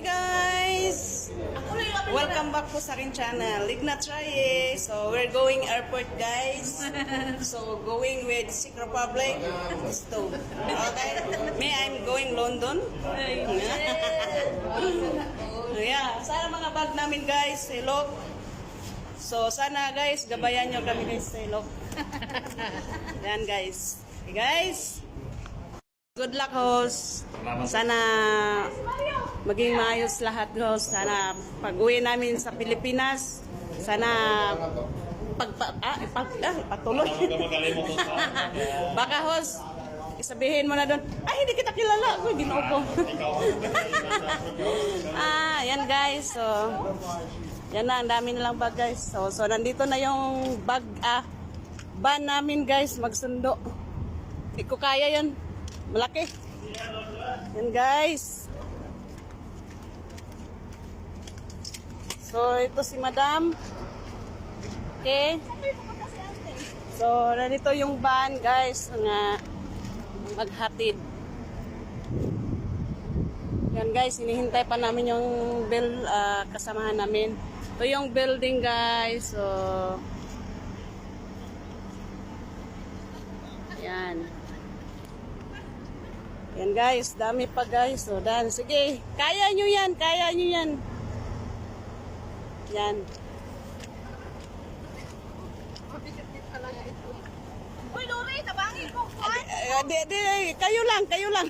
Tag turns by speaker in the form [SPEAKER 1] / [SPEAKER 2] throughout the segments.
[SPEAKER 1] Hey guys! Welcome back po sa akin channel, Lignat Traye. So, we're going airport guys. So, going with Czech Republic. So, okay. Me, I'm going London. Yeah, sana mga bag namin guys, hello. So, sana guys, gabayan nyo kami guys, hello. Yan guys. Hey guys! Good luck host. Sana maging maayos lahat host. Sana pag-uwi namin sa Pilipinas, sana patuloy. Baka host, isabihin mo na doon, ay hindi kita kilala, ako ginoo ko. Yan guys. So, yan na, ang dami nilang bag guys. So nandito na yung bag, van namin guys, magsundo. Hindi ko kaya yan. Malaki. Yan guys. So ito si Madam. Okay. So nandito yung van guys na maghatid. Yan guys, hinihintay pa namin yung kasamahan namin. Ito yung building guys. So yan. Yan guys, dami pa guys. So, dan, sige, kaya nyo yan, kaya nyo yan. Yan.
[SPEAKER 2] Uy, Lori, tabangin ko.
[SPEAKER 1] Kayo lang, kayo lang.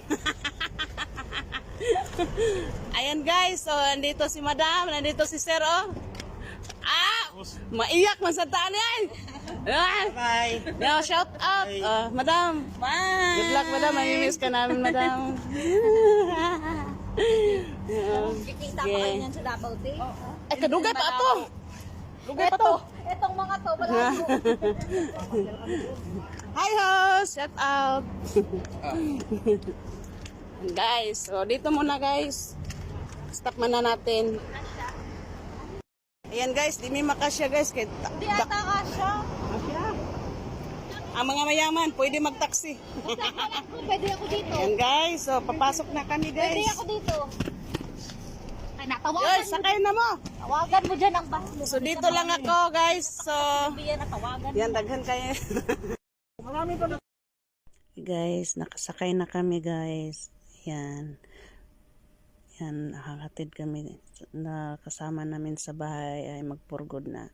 [SPEAKER 1] Ayan guys, so nandito si Madam, nandito si Sir, oh. Maiyak man sa taan yan. Bye. Yo, shout out. Madam. Bye. Good luck, Madam. Mamimiss ka namin, Madam.
[SPEAKER 2] Kikita pa kayo niyan sa Davao, te.
[SPEAKER 1] Ay, kadugay pa ito. Dugay pa to.
[SPEAKER 2] Itong mga to, malayo.
[SPEAKER 1] Hi, host. Shout out. Guys, so dito muna guys. Stop muna natin. Ayan guys, di may makasya guys.
[SPEAKER 2] Di ata kasya.
[SPEAKER 1] Ang mga mayaman, pwede mag-taxi.
[SPEAKER 2] Pwede ako dito.
[SPEAKER 1] Ayan guys, so papasok na kami guys.
[SPEAKER 2] Pwede ako dito. Ay, natawagan
[SPEAKER 1] Guys, sakay na mo.
[SPEAKER 2] Tawagan mo dyan ang bus.
[SPEAKER 1] So dito lang ako guys. So,
[SPEAKER 2] Sabihan na tawagan.
[SPEAKER 1] yan, daghan kayo. Guys, nakasakay na kami guys. Yan. Yan, nakahatid kami na kasama namin sa bahay ay magpurgod na.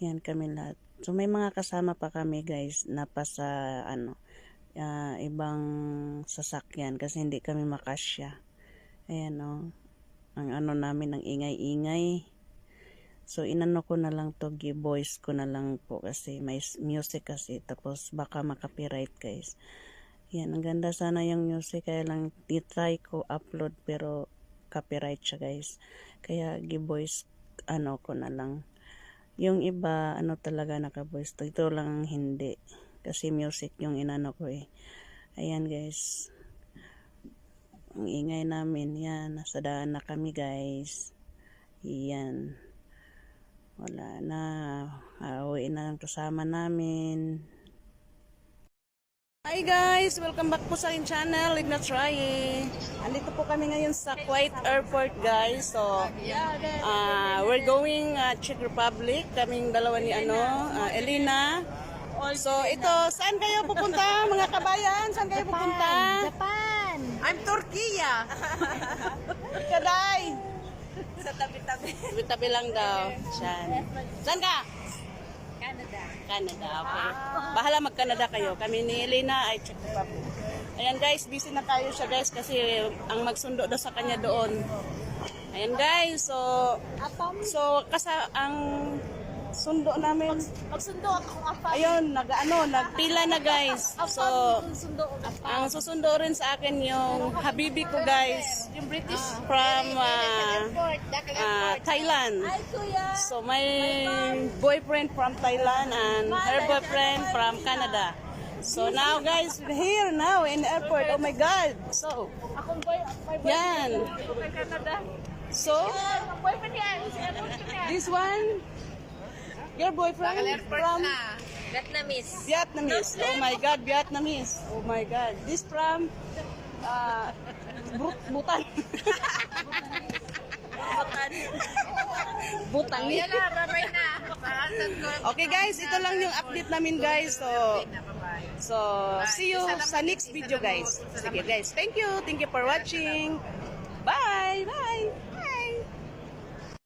[SPEAKER 1] Yan kami lahat. So may mga kasama pa kami guys na pa sa ibang sasakyan kasi hindi kami makasya. Ayan ang namin ng ingay-ingay. So inano ko na lang to, voice ko na lang po kasi may music kasi tapos baka makapiright guys. Yan, ang ganda sana yung music kaya lang try ko upload pero copyright siya guys. Kaya gi-voice ko na lang. Yung iba talaga naka-voice. Ito lang hindi. Kasi music yung inano ko eh. Ayan guys. Ang ingay namin. Yan. Nasa daan na kami guys. Yan. Wala na. Uwi na lang kasama namin. Hi guys! Welcome back po sa aking channel, Lignat Traye. Andito po kami ngayon sa Kuwait Airport guys. So, we're going Czech Republic. Kaming dalawa ni Elena. So, ito, saan kayo pupunta mga kabayan? Saan kayo pupunta?
[SPEAKER 2] Japan.
[SPEAKER 1] I'm Turkiya. Ikaday.
[SPEAKER 2] Sa tabi-tabi.
[SPEAKER 1] Tabi-tabi lang daw. Saan ka? Canada, okay. Bahala mag-Canada kayo. Kami ni Elena ay Czech Republic. Ayan guys, busy na tayo siya guys kasi ang magsundo daw sa kanya doon. Ayan guys, so ang sundo namin.
[SPEAKER 2] Magsundo ako kung apa.
[SPEAKER 1] Ayun, nagpila na guys. So, ang susundo rin sa akin yung habibi ko guys.
[SPEAKER 2] Yung British
[SPEAKER 1] From Thailand.
[SPEAKER 2] Ay, kuya.
[SPEAKER 1] So my boyfriend from Thailand and her boyfriend from Canada. So now guys, we're here now in the airport. Oh my God. So,
[SPEAKER 2] Akong boyfriend.
[SPEAKER 1] yan.
[SPEAKER 2] Kay Canada.
[SPEAKER 1] So,
[SPEAKER 2] Ang boyfriend niya.
[SPEAKER 1] this one, your boyfriend from
[SPEAKER 2] Vietnamese.
[SPEAKER 1] Vietnamese. Oh my God, Vietnamese. Oh my God. This from Bhutan. butang niya.
[SPEAKER 2] Yan na, bye-bye na.
[SPEAKER 1] Okay guys, ito lang yung update namin guys. So see you sa next video guys. Sige guys, thank you for watching. Bye! Bye!